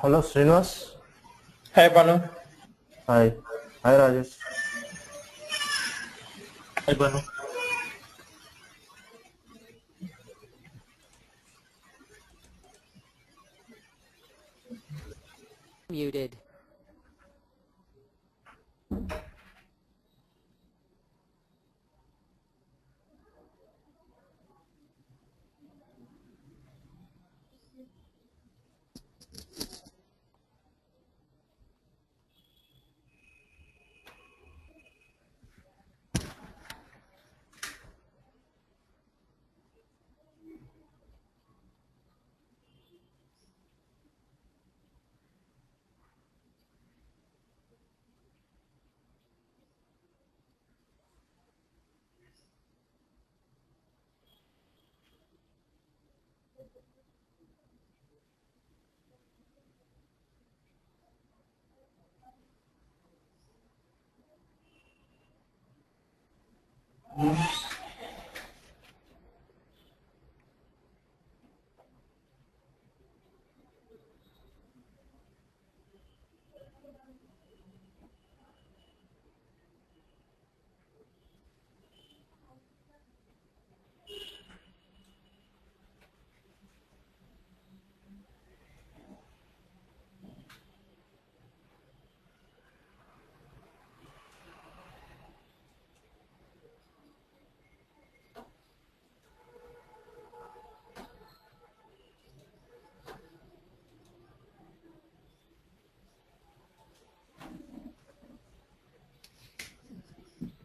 Hello, Srinivas. Hi, Banu. Hi. Hi, Rajesh. Hi, Banu. Muted.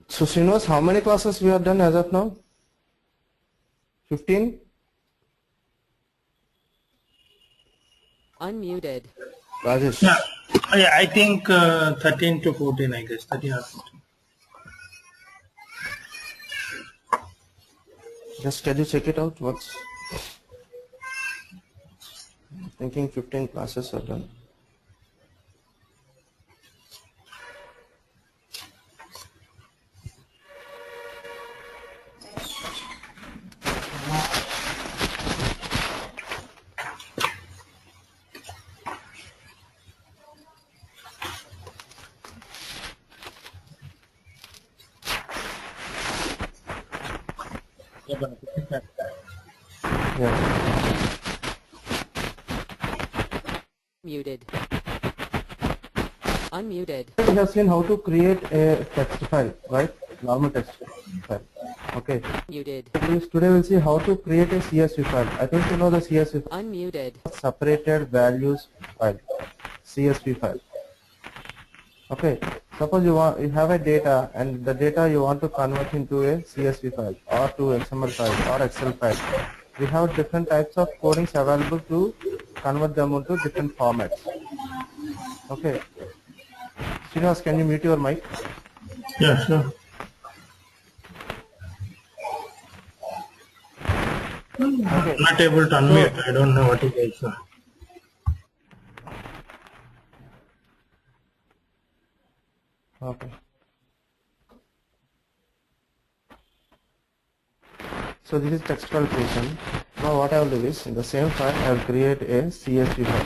So, Srinivas, how many classes we have done as of now? 15? Unmuted. Yeah, Rajesh, I think 13 to 14, I guess. 13 or 14. just can you check it out? What's thinking 15 classes are done. Yeah, Banu. Yeah. Muted. Unmuted. We have seen how to create a text file, right? Normal text file. Okay. Muted. Today we'll see how to create a CSV file. I think you know the CSV file. Unmuted. Separated values file. CSV file. Okay, suppose you have a data and the data you want to convert into a CSV file or to XML file or Excel file. We have different types of codings available to convert them into different formats. Okay, Srinivas, can you mute your mic? Yeah, sure. Okay, Not able to so unmute. I don't know what it is. okay, so this is text file creation. Now what I will do is in the same file I will create a CSV file,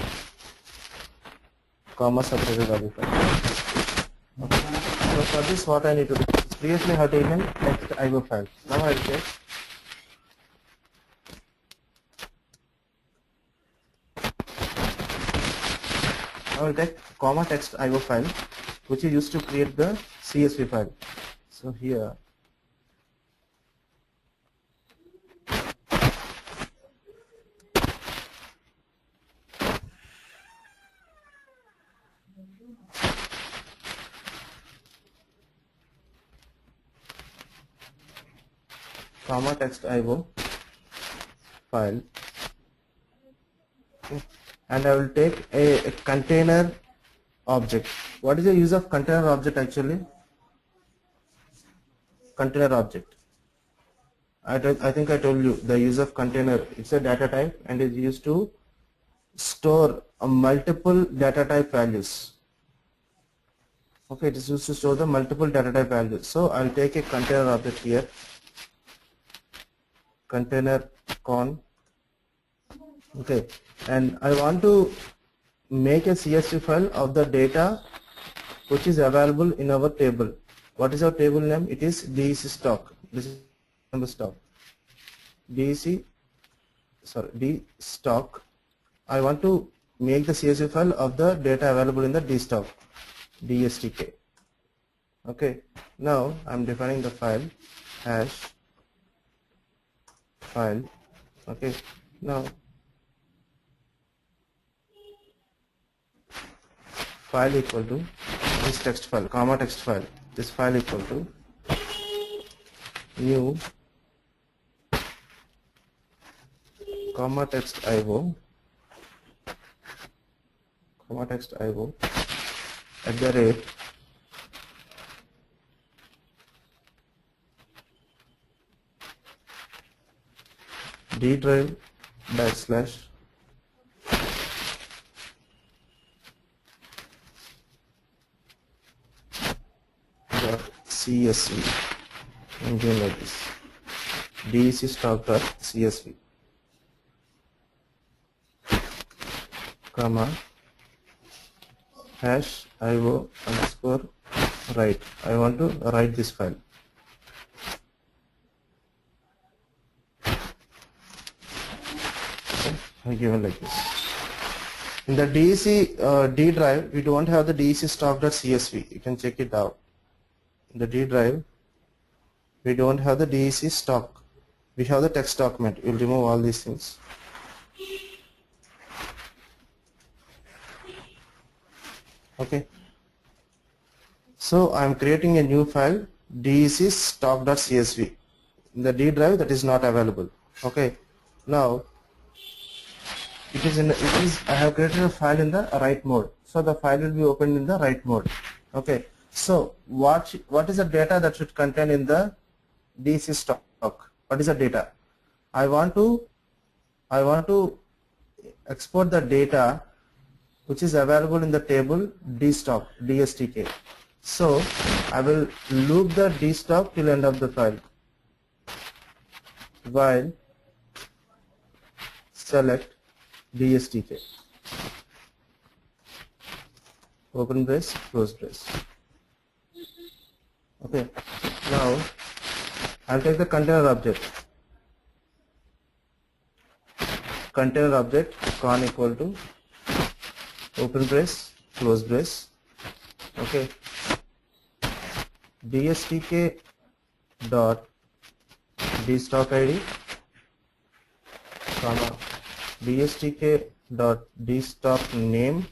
comma separated value file. Okay. So for this what I need to do, previously I have taken text IO file. Now I will take comma text IO file, which is used to create the CSV file. So here, comma text IO file, okay. And I will take a container object. What is the use of container object actually? Container object. I think I told you the use of container. It's a data type and is used to store multiple data type values. Okay, it is used to store the multiple data type values. So I'll take a container object here, container con, okay, and I want to make a CSV file of the data which is available in our table. What is our table name? It is DEC stock. This is number stock. DEC, sorry, D stock. I want to make the CSV file of the data available in the D stock, DSTK. Okay. Now I'm defining the file hash file. Okay. Now file equal to this text file, comma text file. This file equal to new comma text IO at the rate D drive backslash CSV, and then like this DEC stock.csv, comma hash IO underscore write. I want to write this file. Okay, I given like this. In the DEC D drive, we don't have the DEC stock.csv. You can check it out. In the D drive, we don't have the DEC stock. We have the text document. You'll remove all these things. Okay. So I'm creating a new file, DEC stock.csv. In the D drive, that is not available. Okay. Now I have created a file in the write mode. So the file will be opened in the write mode. Okay. So what is the data that should contain in the DEC stock? What is the data? I want to export the data which is available in the table dstock, DSTK. So I will loop the dstock till end of the file while select DSTK. Open brace, close brace. Okay. Now I'll take the container object. Container object con equal to open brace, close brace. Okay. DSTK dot dstock ID, comma DSTK dot dstock name,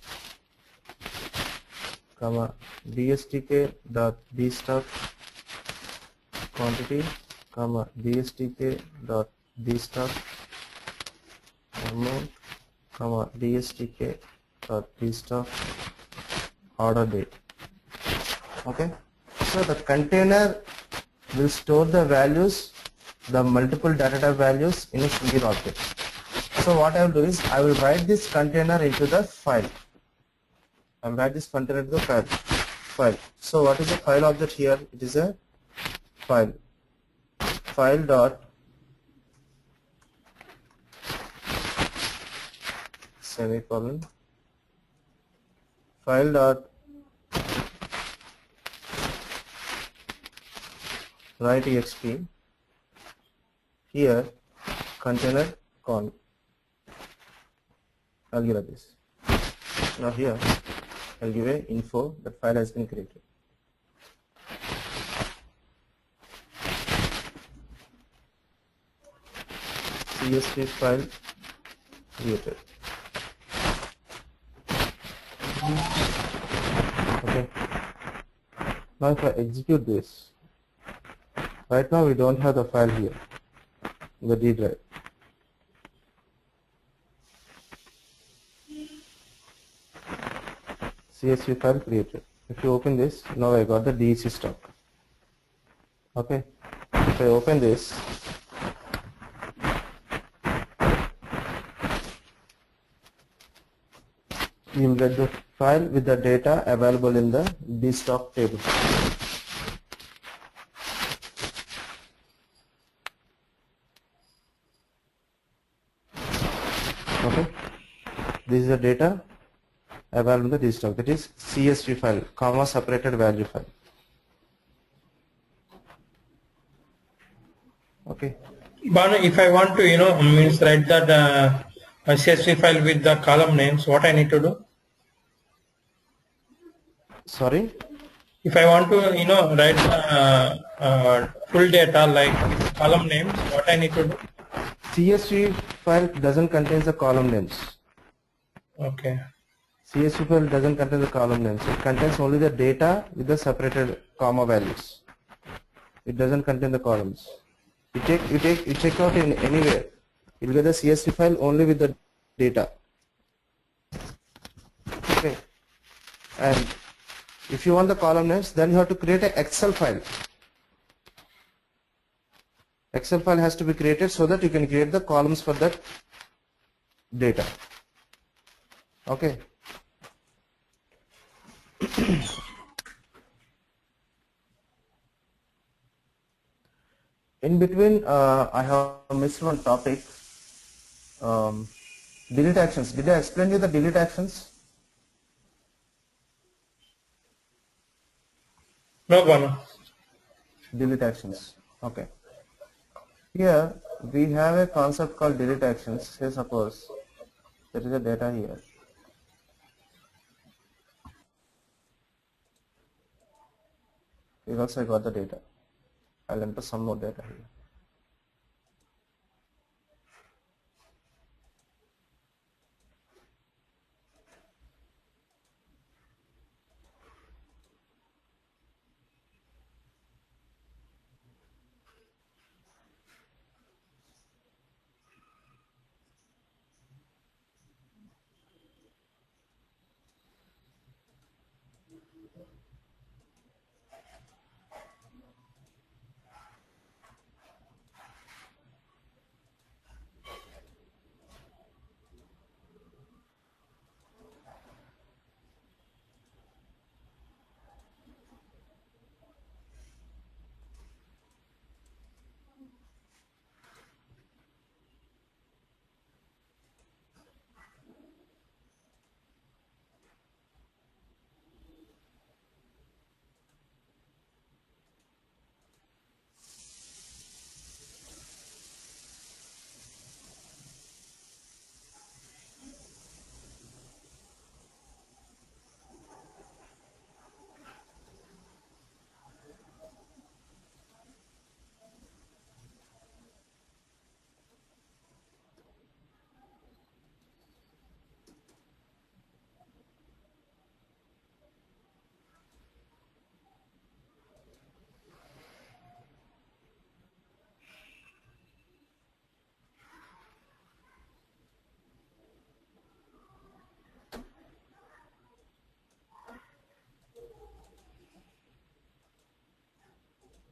comma DSTK dot dstock quantity, comma DSTK dot dstock amount, comma DSTK dot dstock order date. Okay. So the container will store the values, the multiple data type values in a single object. So what I will do is I will write this container into the file. I will write this container into the file. So what is the file object here? It is a file. File dot semicolon file dot write exp. Here container con. I'll give it this. Now here I'll give a info that file has been created. CSV file created. Okay. Now if I execute this, right now we don't have the file here in the D drive. CSV file created. If you open this, now I got the DEC stock. Okay. If I open this, you will get the file with the data available in the dstock table. Okay. This is the data available in the dstock, that is CSV file, comma separated value file. Okay. Banu, if I want to, means write that CSV file with the column names, what I need to do? Sorry. If I want to, write full data like column names, what I need to do? CSV file doesn't contain the column names. Okay. CSV file doesn't contain the column names. It contains only the data with the separated comma values. It doesn't contain the columns. You check out in anywhere. You'll get the CSV file only with the data. Okay. And if you want the column names, then you have to create an Excel file. Excel file has to be created so that you can create the columns for that data. Okay. In between, I have missed one topic. Delete actions. Did I explain you the delete actions? No, Banu. Delete actions. Okay. Here we have a concept called delete actions. Say suppose there is a data here. Here also I got the data. I'll enter some more data here.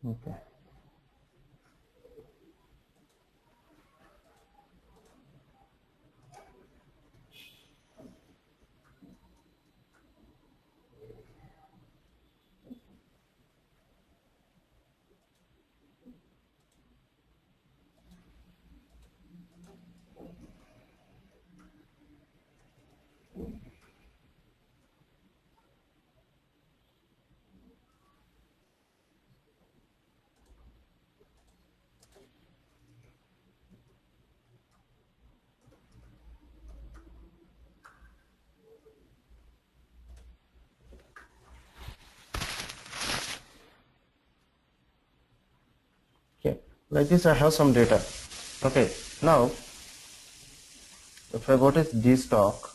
Okay. Okay, like this I have some data. Okay, now if I go to dstock,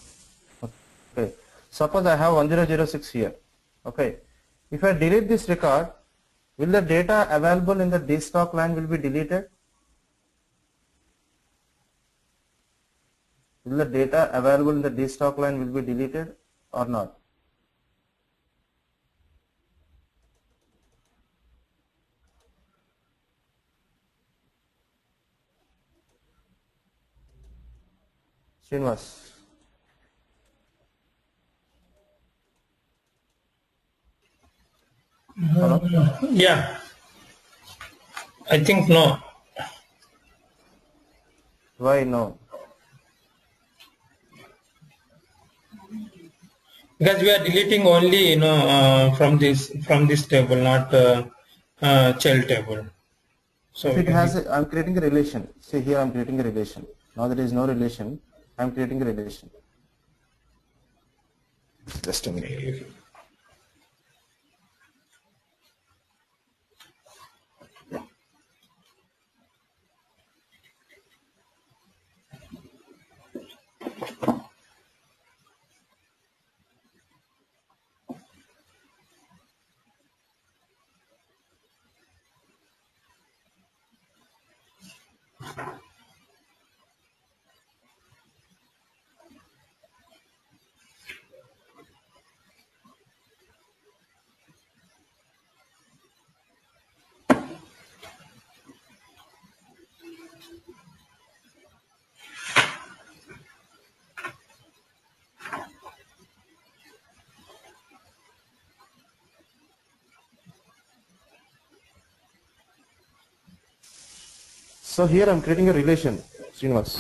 okay, suppose I have 1006 here. Okay, if I delete this record, will the data available in the dstock line will be deleted? Will the data available in the dstock line will be deleted or not? Srinivas. Hello? Yeah, I think no. Why no? Because we are deleting only, from this table, not child table. So If we it can has, I'm creating a relation. See here, I'm creating a relation. Now there is no relation. I'm creating a relation. Just a minute. if- So here I'm creating a relation, Srinivas.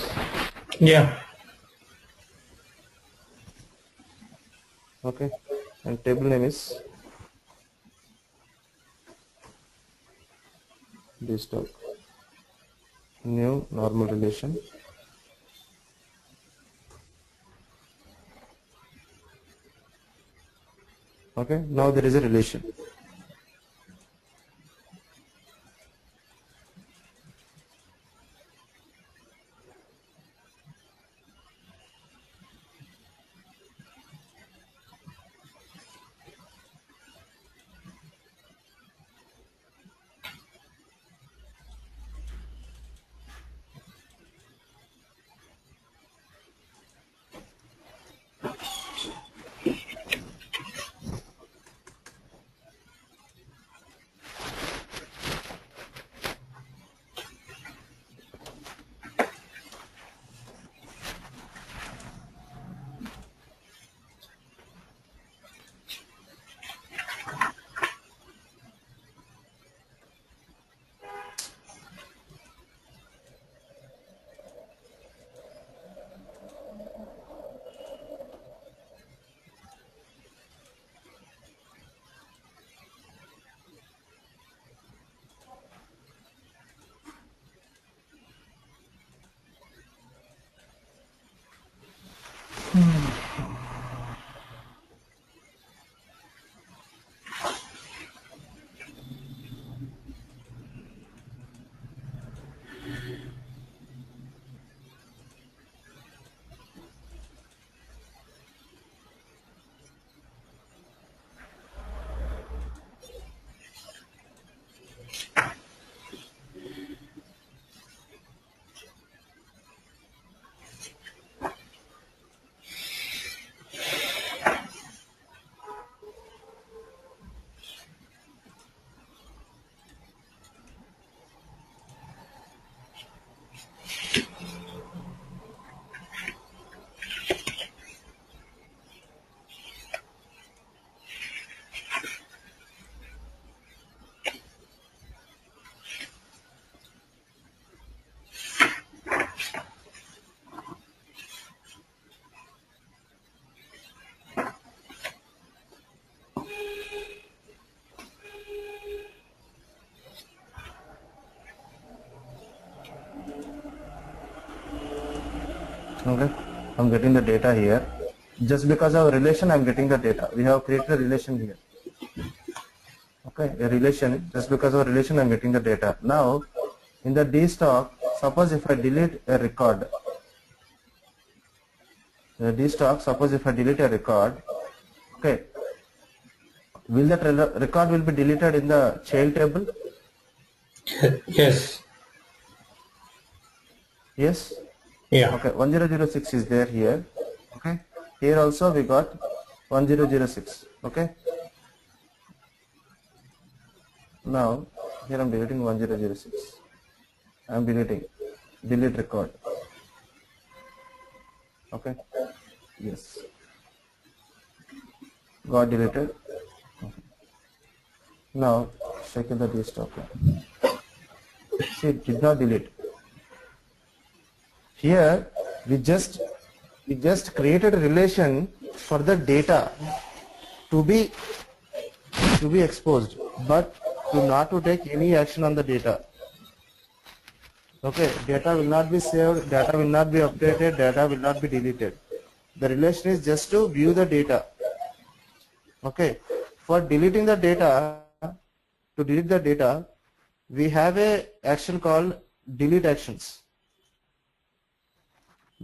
yeah. Okay, and table name is dstock. New normal relation. Okay, now there is a relation. Okay, I'm getting the data here. Just because of relation, I'm getting the data. We have created a relation here. Okay, a relation. Just because of relation, I'm getting the data. Now, in the dstock, suppose if I delete a record, the dstock. Suppose if I delete a record, okay, will that record will be deleted in the child table? Yes. Yes. Yeah. Okay, 1006 is there here. Okay, here also we got 1006. Okay, now here I'm deleting 1006. I'm deleting, delete record. Okay, yes, got deleted. Okay. Now check in the dstock. See, it did not delete. Here we just created a relation for the data to be exposed, but to not to take any action on the data. Okay, data will not be saved, data will not be updated, data will not be deleted. The relation is just to view the data. Okay, for deleting the data, to delete the data, we have a action called delete actions.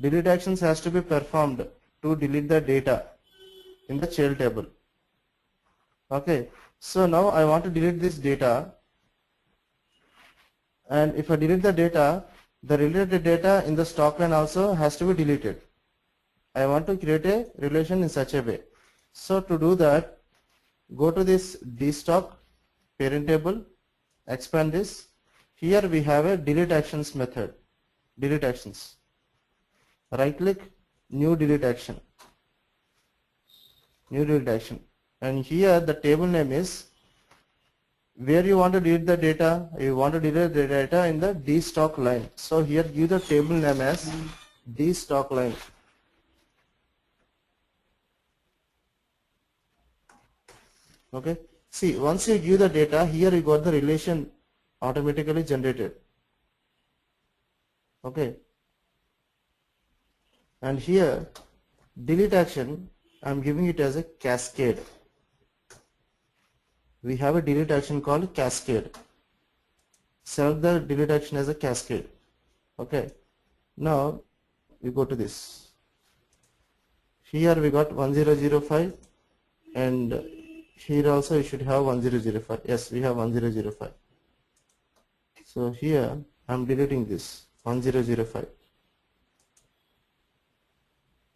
Delete actions has to be performed to delete the data in the child table. Okay, so now I want to delete this data, and if I delete the data, the related data in the stock line also has to be deleted. I want to create a relation in such a way. So to do that, go to this dstock parent table, expand this. Here we have a delete actions method. Delete actions. Right click, new delete action. New delete action. And here the table name is where you want to delete the data. You want to delete the data in the dstock line. So here give the table name as dstock line. Okay. See, once you give the data, here you got the relation automatically generated. Okay. And here delete action, I am giving it as a cascade. We have a delete action called cascade. Select the delete action as a cascade. Okay. Now we go to this. Here we got 1005, and here also you should have 1005. Yes, we have 1005. So here I am deleting this 1005.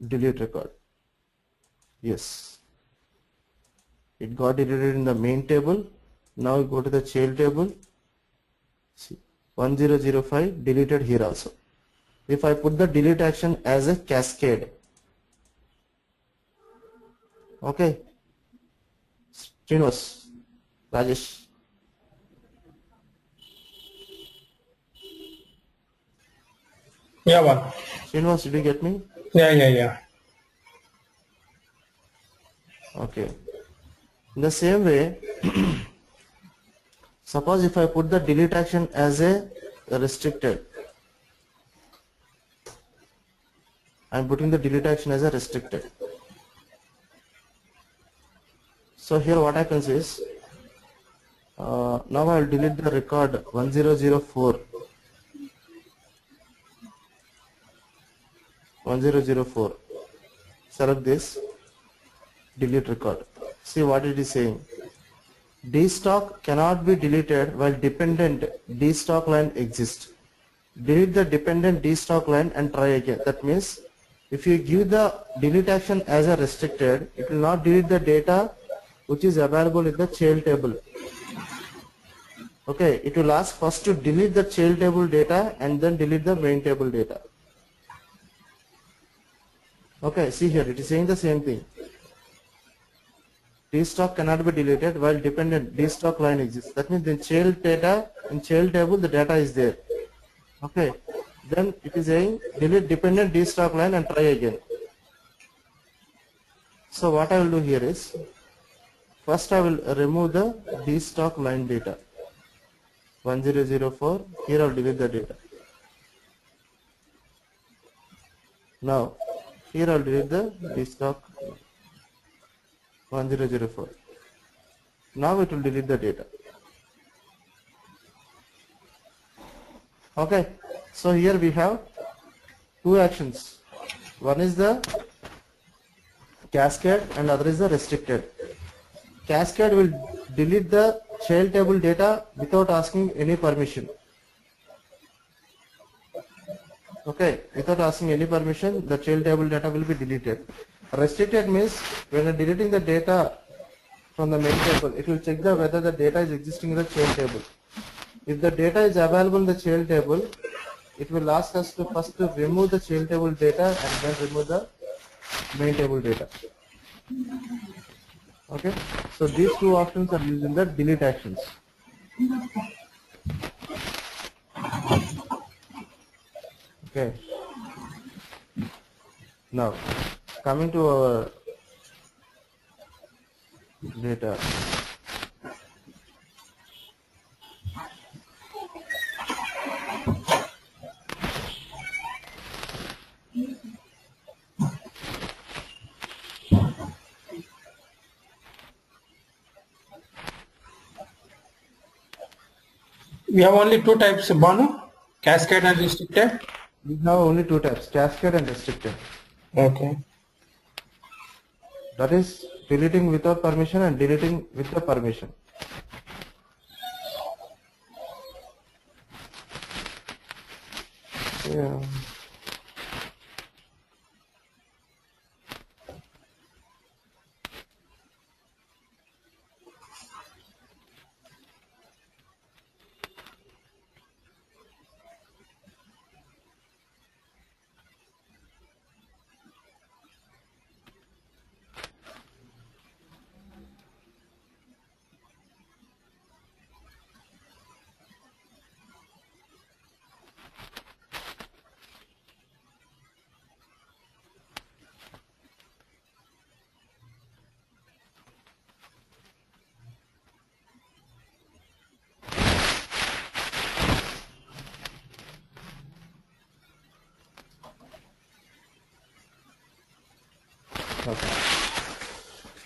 Delete record. Yes, it got deleted in the main table. Now we go to the child table. See, 1005 deleted here also. If I put the delete action as a cascade, okay, Srinivas, Rajesh. Yeah, one. Srinivas, did you get me? Yeah. Okay. In the same way, suppose if I put the delete action as a restricted, I am putting the delete action as a restricted. So here what happens is, now I will delete the record 1004. 1004. Select this, delete record. See what it is saying. Dstock cannot be deleted while dependent dstock line exists. Delete the dependent dstock line and try again. That means if you give the delete action as a restricted, it will not delete the data which is available in the child table. Okay, it will ask first to delete the child table data and then delete the main table data. Okay, see here it is saying the same thing. Dstock cannot be deleted while dependent dstock line exists. That means in child data, in child table the data is there. Okay, then it is saying delete dependent dstock line and try again. So what I will do here is, first I will remove the dstock line data 1004. Here I will delete the data. Now here I will delete the dstock 1004. Now it will delete the data. Okay, so here we have two actions. One is the cascade and other is the restricted. Cascade will delete the child table data without asking any permission. Okay, without asking any permission, the child table data will be deleted. Restricted means when you are deleting the data from the main table, it will check whether the data is existing in the child table. If the data is available in the child table, it will ask us to first to remove the child table data and then remove the main table data. Okay, so these two options are used in the delete actions. Okay, now coming to our data. We have only two types, Banu, cascade and restricted. We have only two types, cascade and restricted. Okay. That is deleting without permission and deleting with the permission. Yeah. Okay.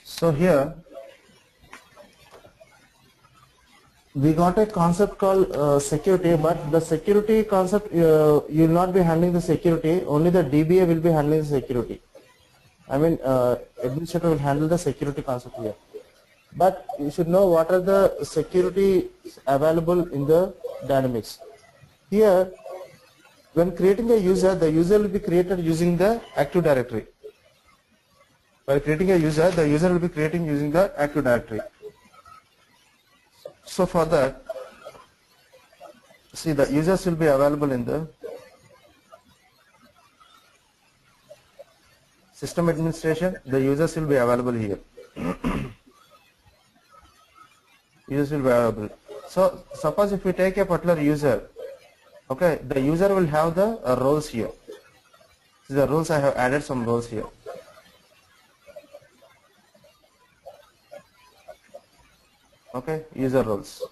So here we got a concept called security, but the security concept, you will not be handling the security, only the DBA will be handling the security. I mean, administrator will handle the security concept here. But you should know what are the security available in the Dynamics. Here, when creating a user, the user will be created using the Active Directory. By creating a user, the user will be creating using the Active Directory. So for that, see, the users will be available in the system administration. The users will be available here. Users will be available. So suppose if we take a particular user, okay, the user will have the roles here. See, the roles, I have added some roles here. Okay, user roles.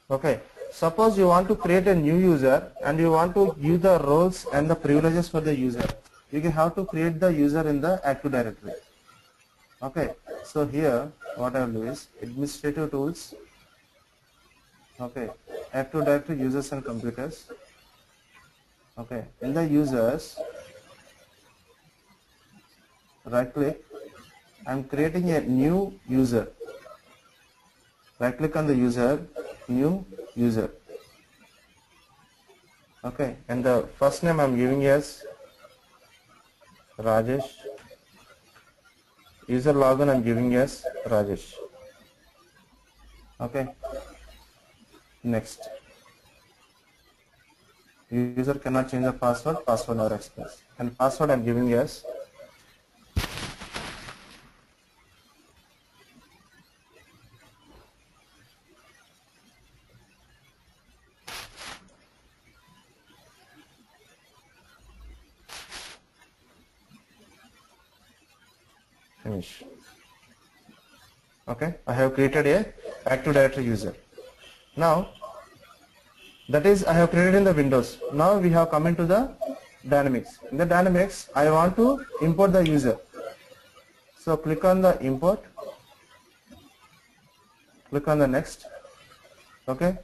Okay, suppose you want to create a new user and you want to give the roles and the privileges for the user. You can have to create the user in the Active Directory. Okay, so here what I will do is administrative tools. Okay, Active Directory users and computers. Okay, in the users, right click. I am creating a new user. Right click on the user, new user. Okay, and the first name I am giving as Rajesh. User login I am giving as Rajesh. Okay, next. User cannot change the password, password or express. And password I am giving as finish. Okay, I have created a Active Directory user. Now, that is I have created in the Windows. Now we have come into the Dynamics. In the Dynamics, I want to import the user. So click on the import. Click on the next. Okay.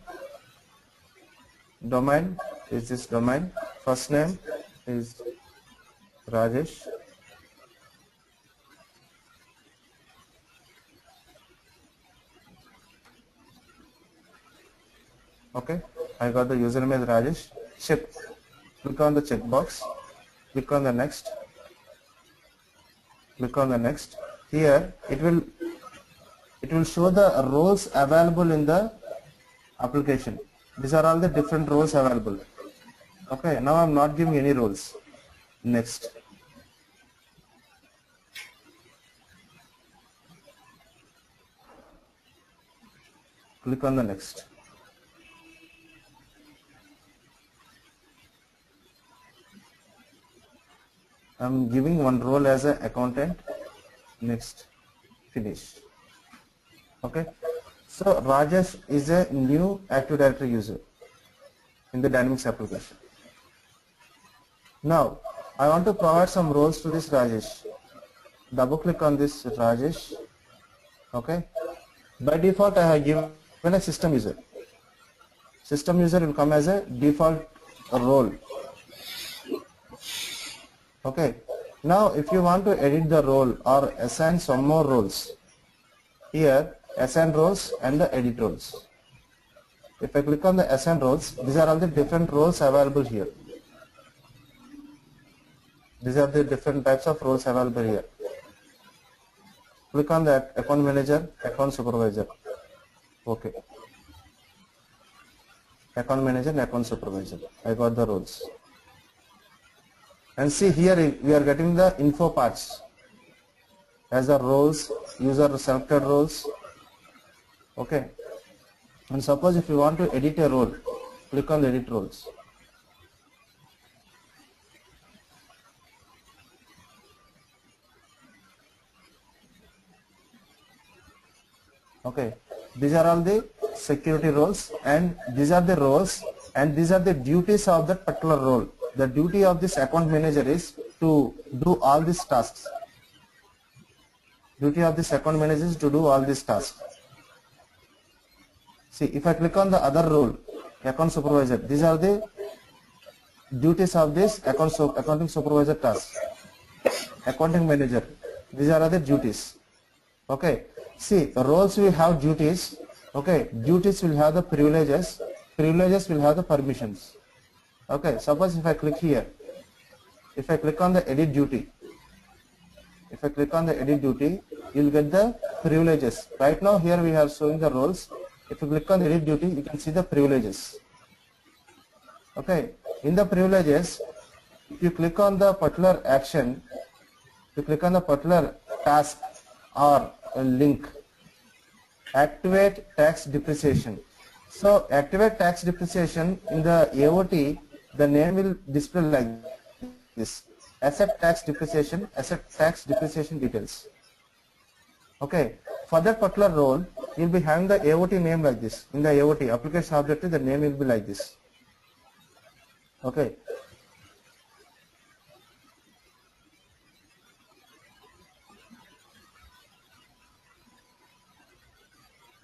Domain is this domain. First name is Rajesh. Okay, I got the username as Rajesh. Check. Click on the checkbox. Click on the next. Click on the next. Here it will show the roles available in the application. These are all the different roles available. Okay, now I'm not giving any roles. Next. Click on the next. I'm giving one role as an accountant. next, finish. Okay, so Rajesh is a new Active Directory user in the Dynamics application. Now I want to provide some roles to this Rajesh. Double click on this Rajesh. Okay, by default I have given a system user. System user will come as a default role. Okay, now if you want to edit the role or assign some more roles, here assign roles and the edit roles. If I click on the assign roles, these are all the different roles available here. These are the different types of roles available here. Click on that account manager, account supervisor. Okay. Account manager and account supervisor. I got the roles. And see here we are getting the info parts as the roles, user selected roles. Okay. And suppose if you want to edit a role, click on the edit roles. Okay, these are all the security roles, and these are the roles, and these are the duties of that particular role. The duty of this account manager is to do all these tasks. Duty of this account manager is to do all these tasks. See, if I click on the other role, account supervisor, these are the duties of this accounting supervisor task. Accounting manager, these are the duties. Okay, see, the roles will have duties. Okay, duties will have the privileges, privileges will have the permissions. Okay, suppose if I click here, if I click on the edit duty, if I click on the edit duty, you will get the privileges. Right now here we are showing the roles. If you click on the edit duty, you can see the privileges. Okay, in the privileges, if you click on the particular action, if you click on the particular task or a link, activate tax depreciation. So activate tax depreciation, in the AOT, the name will display like this: asset tax depreciation details. Okay, for that particular role, you will be having the AOT name like this. In the AOT, application objective, the name will be like this. Okay.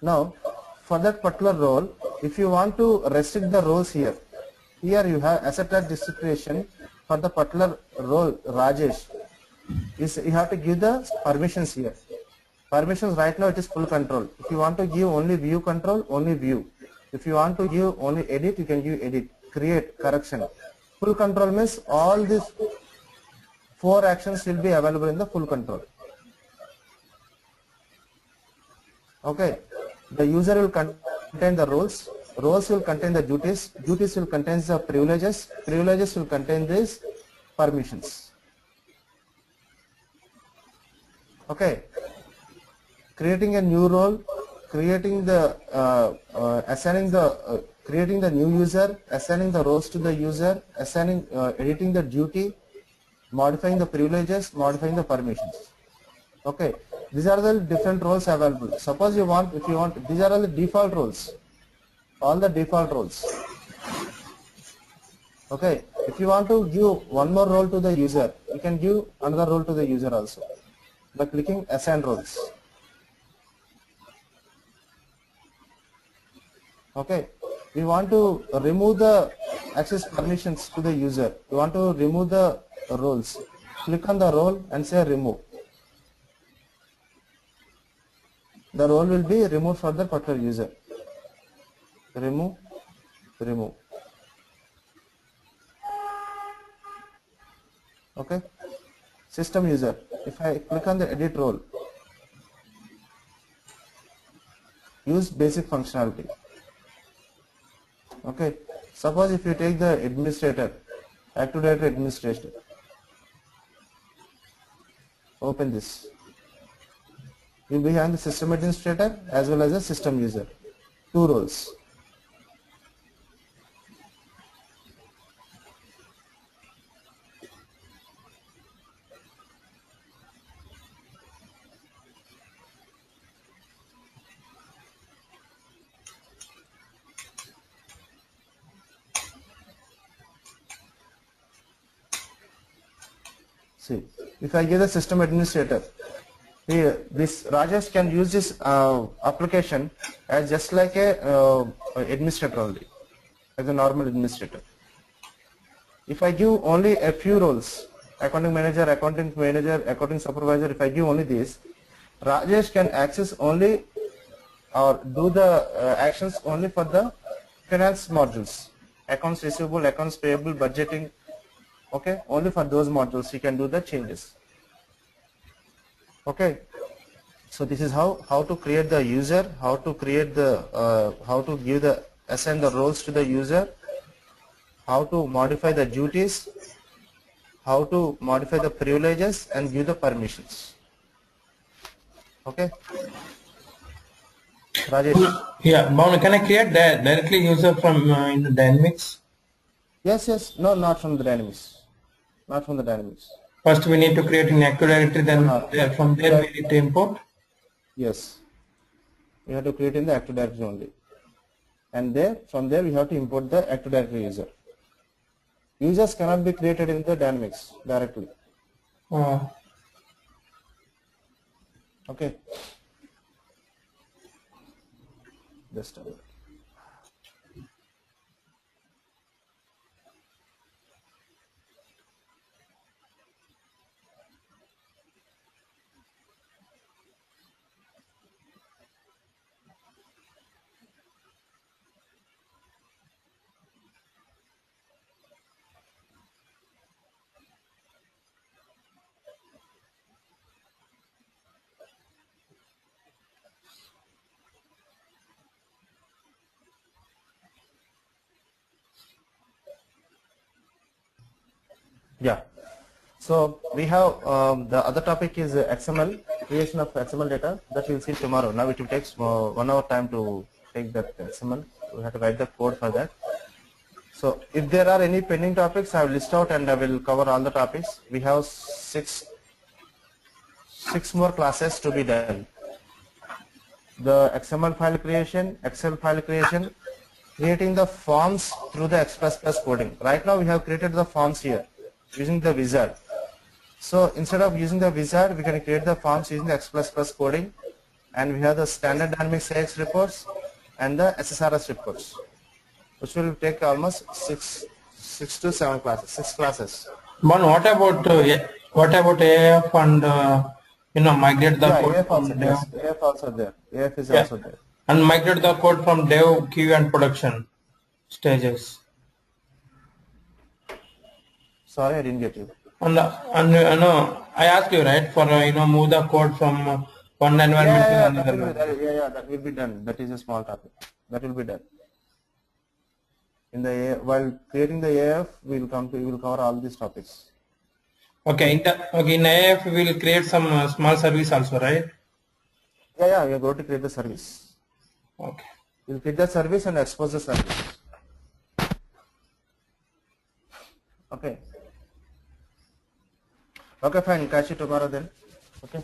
Now, for that particular role, if you want to restrict the roles here, here you have asset tax depreciation for the particular role Rajesh. You have to give the permissions here. Permissions right now it is full control. If you want to give only view control, only view. If you want to give only edit, you can give edit, create, correction. Full control means all these 4 actions will be available in the full control. Okay, the user will contain the roles, roles will contain the duties, duties will contain the privileges, privileges will contain these permissions. Okay, creating a new role, creating the creating the new user, assigning the roles to the user, assigning editing the duty, modifying the privileges, modifying the permissions. Okay, these are the different roles available. Suppose you want, if you want, these are all the default roles, all the default roles. Okay, if you want to give one more role to the user, you can give another role to the user also by clicking assign roles. Okay, we want to remove the access permissions to the user. We want to remove the roles. Click on the role and say remove. The role will be removed for the particular user. Remove, remove. Okay, system user. If I click on the edit role, use basic functionality. Okay, suppose if you take the administrator, Active Directory administrator, open this. You will be having the system administrator as well as a system user, 2 roles. See, if I give the system administrator, here this Rajesh can use this application as just like a administrator only, as a normal administrator. If I give only a few roles, accounting manager, accounting supervisor, if I give only this, Rajesh can access only or do the actions only for the finance modules, accounts receivable, accounts payable, budgeting. Okay, only for those modules he can do the changes. Okay, so this is how to create the user, how to create the how to give the assign the roles to the user, how to modify the duties, how to modify the privileges and give the permissions. Okay, Rajesh. Yeah, Bhavna, can I create that directly user from in the Dynamics? Yes, no, not from the Dynamics, not from the Dynamics. First we need to create an Active Directory, then from there we need to import. Yes, we have to create in the Active Directory only, and there from there we have to import the Active Directory user. Users cannot be created in the Dynamics directly. Okay. Just a minute. Yeah. So we have the other topic is XML, creation of XML data, that we'll see tomorrow. Now it will take 1 hour time to take that XML. We have to write the code for that. So if there are any pending topics, I will list out and I will cover all the topics. We have six more classes to be done. The XML file creation, Excel file creation, creating the forms through the Express Plus coding. Right now we have created the forms here using the wizard. So instead of using the wizard, we can create the forms using the Express Plus coding, and we have the standard Dynamics AX reports and the SSRS reports, which will take almost 6 to 7 classes, 6 classes. But what about AF and migrate the code AF from also, dev? yes, AF also there. AF is also there. And migrate the code from dev, queue and production stages. Sorry, I didn't get you. And I asked you, right, for move the code from one environment to another. That will be done. That is a small topic. That will be done. In the while creating the AF, we will cover all these topics. Okay, in AF we will create some small service also, right? Yeah, we are going to create the service. Okay. We will create the service and expose the service. Okay. Okay, fine. Catch you tomorrow then. Okay.